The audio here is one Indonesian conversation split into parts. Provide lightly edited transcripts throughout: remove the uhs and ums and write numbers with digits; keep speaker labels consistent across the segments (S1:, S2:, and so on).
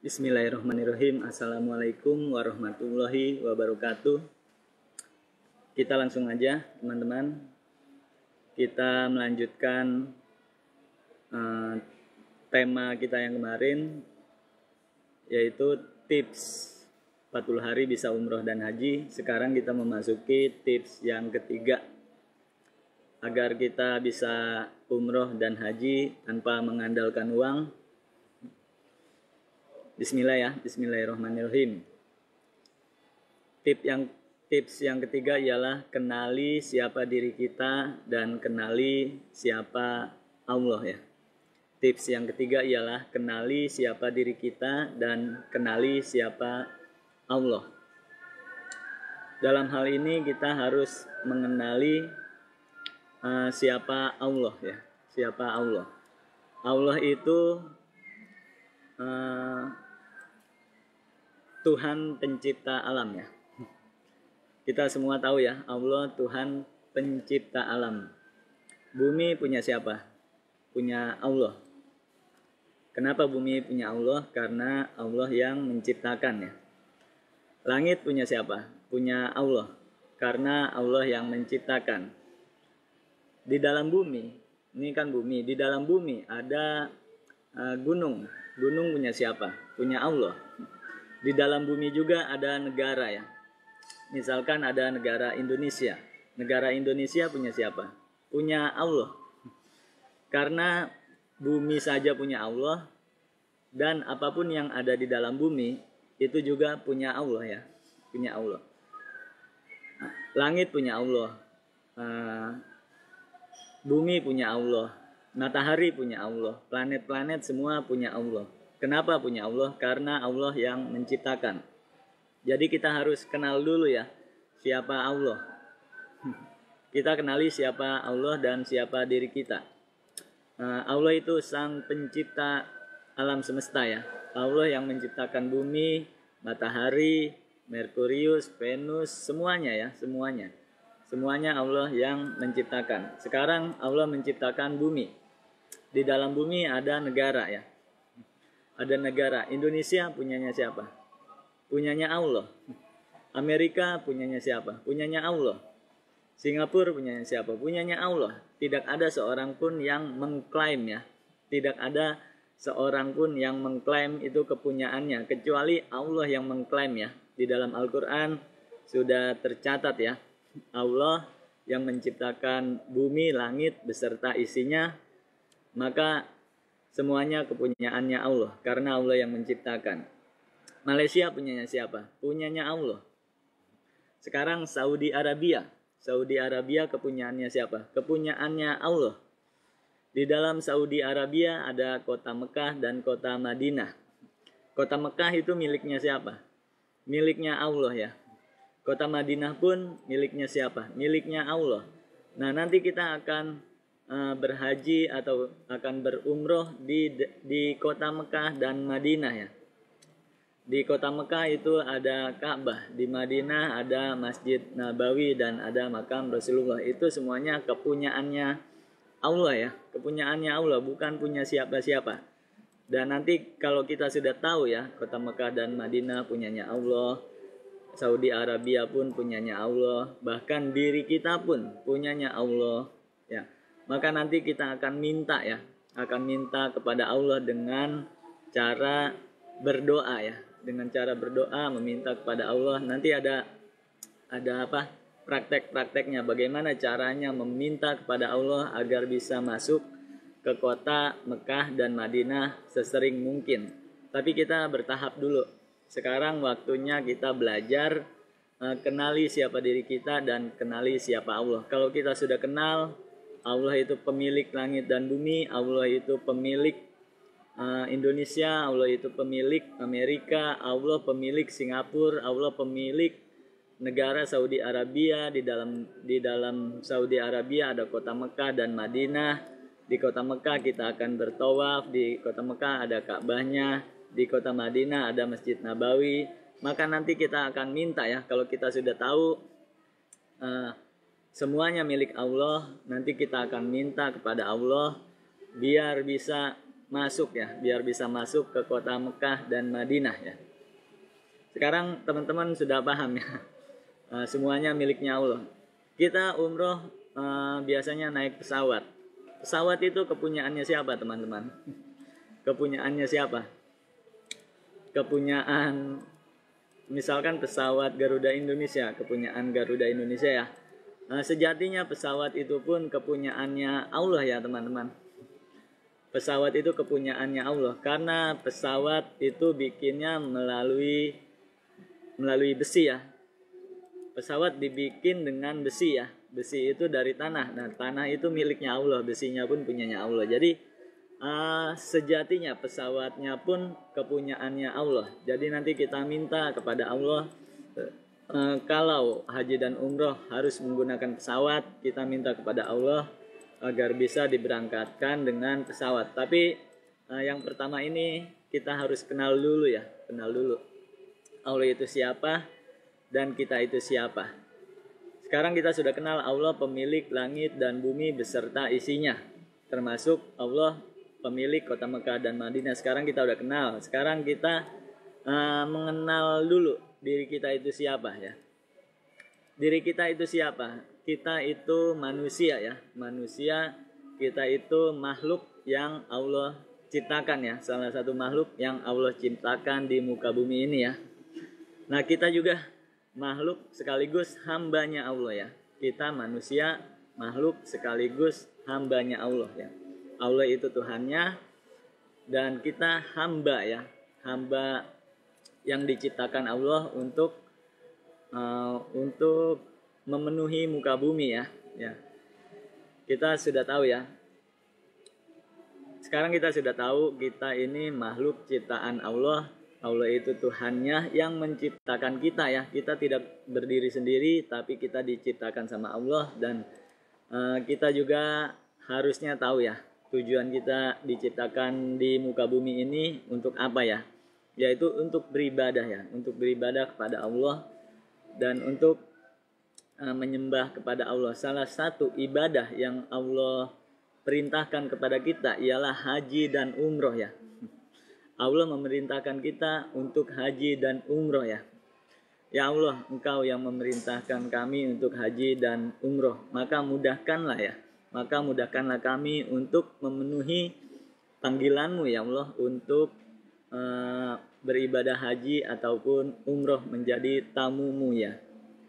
S1: Bismillahirrahmanirrahim. Assalamualaikum warahmatullahi wabarakatuh. Kita langsung aja teman-teman. Kita melanjutkan tema kita yang kemarin, yaitu tips 40 hari bisa umroh dan haji. Sekarang kita memasuki tips yang ketiga, agar kita bisa umroh dan haji tanpa mengandalkan uang. Bismillahirrahmanirrahim. Tips yang ketiga ialah kenali siapa diri kita dan kenali siapa Allah ya. Tips yang ketiga ialah kenali siapa diri kita dan kenali siapa Allah. Dalam hal ini kita harus mengenali siapa Allah ya. Siapa Allah? Allah itu Tuhan pencipta alam ya. Kita semua tahu ya, Allah Tuhan pencipta alam. Bumi punya siapa? Punya Allah. Kenapa bumi punya Allah? Karena Allah yang menciptakan ya. Langit punya siapa? Punya Allah. Karena Allah yang menciptakan. Di dalam bumi, ini kan bumi, di dalam bumi ada gunung. Gunung punya siapa? Punya Allah. Di dalam bumi juga ada negara ya. Misalkan ada negara Indonesia. Negara Indonesia punya siapa? Punya Allah. Karena bumi saja punya Allah, dan apapun yang ada di dalam bumi itu juga punya Allah ya. Punya Allah. Langit punya Allah. Bumi punya Allah. Matahari punya Allah. Planet-planet semua punya Allah. Kenapa punya Allah? Karena Allah yang menciptakan. Jadi kita harus kenal dulu ya, siapa Allah. Kita kenali siapa Allah dan siapa diri kita. Allah itu sang pencipta alam semesta ya. Allah yang menciptakan bumi, matahari, Merkurius, Venus, semuanya ya, semuanya. Semuanya Allah yang menciptakan. Sekarang Allah menciptakan bumi. Di dalam bumi ada negara ya. Ada negara. Indonesia punyanya siapa? Punyanya Allah. Amerika punyanya siapa? Punyanya Allah. Singapura punyanya siapa? Punyanya Allah. Tidak ada seorang pun yang mengklaim ya. Tidak ada seorang pun yang mengklaim itu kepunyaannya, kecuali Allah yang mengklaim ya. Di dalam Al-Quran sudah tercatat ya. Allah yang menciptakan bumi, langit beserta isinya, maka semuanya kepunyaannya Allah, karena Allah yang menciptakan. Malaysia punyanya siapa? Punyanya Allah. Sekarang Saudi Arabia. Saudi Arabia kepunyaannya siapa? Kepunyaannya Allah. Di dalam Saudi Arabia ada kota Mekah dan kota Madinah. Kota Mekah itu miliknya siapa? Miliknya Allah ya. Kota Madinah pun miliknya siapa? Miliknya Allah. Nah, nanti kita akan berhaji atau akan berumroh di kota Mekah dan Madinah ya. Di kota Mekah itu ada Ka'bah, di Madinah ada Masjid Nabawi dan ada makam Rasulullah. Itu semuanya kepunyaannya Allah ya, kepunyaannya Allah, bukan punya siapa-siapa. Dan nanti kalau kita sudah tahu ya, kota Mekah dan Madinah punyanya Allah, Saudi Arabia pun punyanya Allah, bahkan diri kita pun punyanya Allah ya. Maka nanti kita akan minta ya, akan minta kepada Allah dengan cara berdoa ya, dengan cara berdoa meminta kepada Allah. Nanti ada apa? Praktek-prakteknya, bagaimana caranya meminta kepada Allah agar bisa masuk ke kota Mekah dan Madinah sesering mungkin. Tapi kita bertahap dulu. Sekarang waktunya kita belajar kenali siapa diri kita dan kenali siapa Allah. Kalau kita sudah kenal Allah itu pemilik langit dan bumi, Allah itu pemilik Indonesia, Allah itu pemilik Amerika, Allah pemilik Singapura, Allah pemilik negara Saudi Arabia. Di dalam Saudi Arabia ada kota Mekah dan Madinah. Di kota Mekah kita akan bertawaf, di kota Mekah ada Ka'bahnya, di kota Madinah ada Masjid Nabawi. Maka nanti kita akan minta ya, kalau kita sudah tahu semuanya milik Allah, nanti kita akan minta kepada Allah biar bisa masuk ya, biar bisa masuk ke kota Mekah dan Madinah ya. Sekarang teman-teman sudah paham ya, semuanya miliknya Allah. Kita umroh biasanya naik pesawat. Pesawat itu kepunyaannya siapa teman-teman? Kepunyaannya siapa? Kepunyaan misalkan pesawat Garuda Indonesia, kepunyaan Garuda Indonesia ya. Sejatinya pesawat itu pun kepunyaannya Allah ya teman-teman. Pesawat itu kepunyaannya Allah karena pesawat itu bikinnya melalui besi ya. Pesawat dibikin dengan besi ya. Besi itu dari tanah. Nah, tanah itu miliknya Allah, besinya pun punyanya Allah. Jadi sejatinya pesawatnya pun kepunyaannya Allah. Jadi nanti kita minta kepada Allah kalau haji dan umroh harus menggunakan pesawat, kita minta kepada Allah agar bisa diberangkatkan dengan pesawat. Tapi yang pertama ini kita harus kenal dulu ya, kenal dulu Allah itu siapa dan kita itu siapa. Sekarang kita sudah kenal Allah pemilik langit dan bumi beserta isinya, termasuk Allah pemilik kota Mekah dan Madinah. Sekarang kita udah kenal. Sekarang kita mengenal dulu diri kita itu siapa ya. Diri kita itu siapa? Kita itu manusia ya, manusia. Kita itu makhluk yang Allah ciptakan ya, salah satu makhluk yang Allah ciptakan di muka bumi ini ya. Nah, kita juga makhluk sekaligus hambanya Allah ya. Kita manusia, makhluk sekaligus hambanya Allah ya. Allah itu Tuhannya dan kita hamba ya, hamba yang diciptakan Allah untuk memenuhi muka bumi ya. Kita sudah tahu ya. Sekarang kita sudah tahu kita ini makhluk ciptaan Allah. Allah itu Tuhannya yang menciptakan kita ya. Kita tidak berdiri sendiri, tapi kita diciptakan sama Allah. Dan kita juga harusnya tahu ya, tujuan kita diciptakan di muka bumi ini untuk apa ya? Yaitu untuk beribadah ya, untuk beribadah kepada Allah dan untuk menyembah kepada Allah. Salah satu ibadah yang Allah perintahkan kepada kita ialah haji dan umroh ya. Allah memerintahkan kita untuk haji dan umroh ya. Ya Allah, Engkau yang memerintahkan kami untuk haji dan umroh, maka mudahkanlah ya. Maka mudahkanlah kami untuk memenuhi panggilan-Mu ya Allah, untuk beribadah haji ataupun umroh menjadi tamu-Mu ya.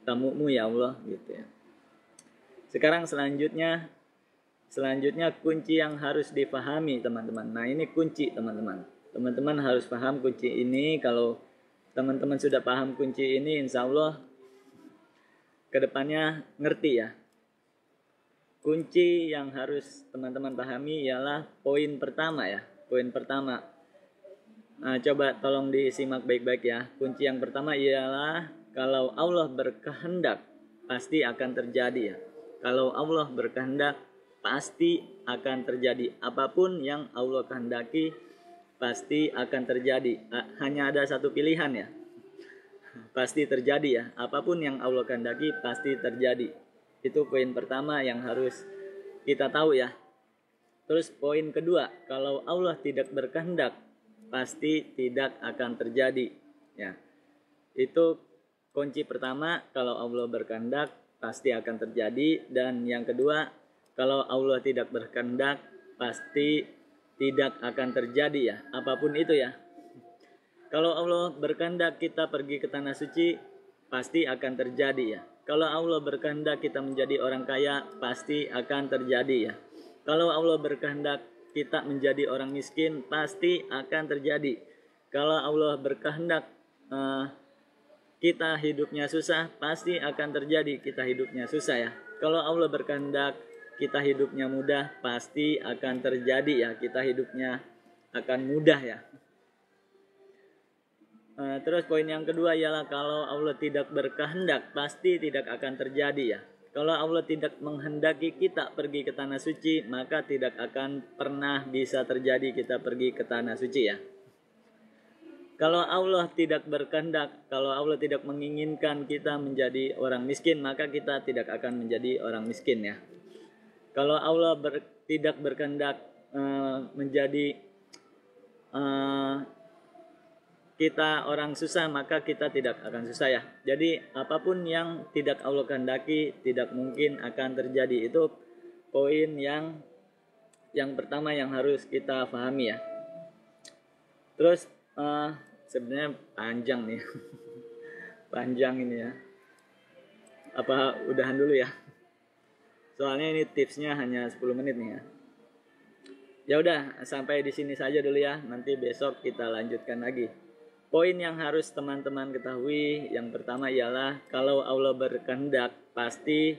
S1: Tamu-Mu ya Allah gitu ya. Sekarang selanjutnya kunci yang harus dipahami teman-teman. Nah, ini kunci teman-teman. Teman-teman harus paham kunci ini. Kalau teman-teman sudah paham kunci ini, insya Allah kedepannya ngerti ya. Kunci yang harus teman-teman pahami ialah poin pertama ya. Poin pertama. Nah, coba tolong disimak baik-baik ya. Kunci yang pertama ialah kalau Allah berkehendak pasti akan terjadi ya. Kalau Allah berkehendak pasti akan terjadi. Apapun yang Allah kehendaki pasti akan terjadi. Hanya ada satu pilihan ya. Pasti terjadi ya. Apapun yang Allah kehendaki pasti terjadi. Itu poin pertama yang harus kita tahu ya. Terus poin kedua, kalau Allah tidak berkehendak pasti tidak akan terjadi ya. Itu kunci pertama, kalau Allah berkehendak pasti akan terjadi. Dan yang kedua, kalau Allah tidak berkehendak pasti tidak akan terjadi ya, apapun itu ya. Kalau Allah berkehendak kita pergi ke tanah suci, pasti akan terjadi ya. Kalau Allah berkehendak kita menjadi orang kaya, pasti akan terjadi ya. Kalau Allah berkehendak kita menjadi orang miskin, pasti akan terjadi. Kalau Allah berkehendak kita hidupnya susah, pasti akan terjadi kita hidupnya susah ya. Kalau Allah berkehendak kita hidupnya mudah, pasti akan terjadi ya, kita hidupnya akan mudah ya. Terus poin yang kedua ialah kalau Allah tidak berkehendak pasti tidak akan terjadi ya. Kalau Allah tidak menghendaki kita pergi ke tanah suci, maka tidak akan pernah bisa terjadi kita pergi ke tanah suci ya. Kalau Allah tidak berkehendak, kalau Allah tidak menginginkan kita menjadi orang miskin, maka kita tidak akan menjadi orang miskin ya. Kalau Allah tidak berkehendak menjadi eh, kita orang susah, maka kita tidak akan susah ya. Jadi apapun yang tidak Allah kehendaki tidak mungkin akan terjadi. Itu poin yang pertama yang harus kita pahami ya. Terus sebenarnya panjang nih. Panjang ini ya. Apa udahan dulu ya? Soalnya ini tipsnya hanya 10 menit nih ya. Ya udah, sampai di sini saja dulu ya. Nanti besok kita lanjutkan lagi. Poin yang harus teman-teman ketahui yang pertama ialah kalau Allah berkehendak pasti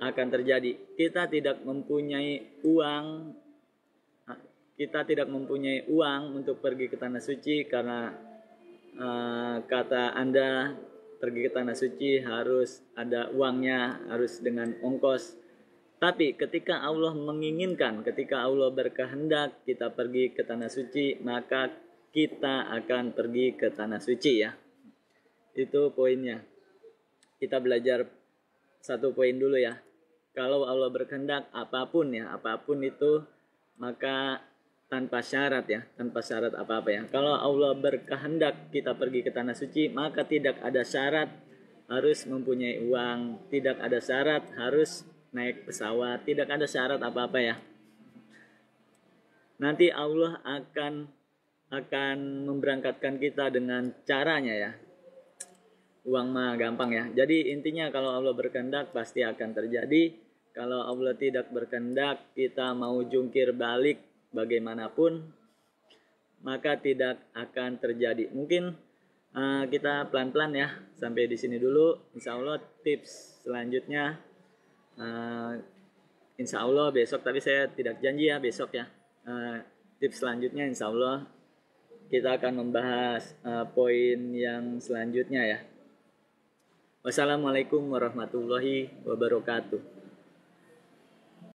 S1: akan terjadi. Kita tidak mempunyai uang untuk pergi ke tanah suci karena kata Anda pergi ke tanah suci harus ada uangnya, harus dengan ongkos. Tapi ketika Allah menginginkan, ketika Allah berkehendak kita pergi ke tanah suci, maka kita akan pergi ke tanah suci ya. Itu poinnya. Kita belajar satu poin dulu ya. Kalau Allah berkehendak apapun itu, maka tanpa syarat ya, tanpa syarat apa-apa ya. Kalau Allah berkehendak kita pergi ke tanah suci, maka tidak ada syarat harus mempunyai uang, tidak ada syarat harus naik pesawat, tidak ada syarat apa-apa ya. Nanti Allah akan memberangkatkan kita dengan caranya ya. Uang mah gampang ya. Jadi intinya kalau Allah berkehendak pasti akan terjadi. Kalau Allah tidak berkehendak, kita mau jungkir balik bagaimanapun, maka tidak akan terjadi. Mungkin kita pelan-pelan ya. Sampai di sini dulu. Insya Allah tips selanjutnya insya Allah besok, tapi saya tidak janji ya besok ya. Tips selanjutnya insya Allah kita akan membahas poin yang selanjutnya ya. Wassalamualaikum warahmatullahi wabarakatuh.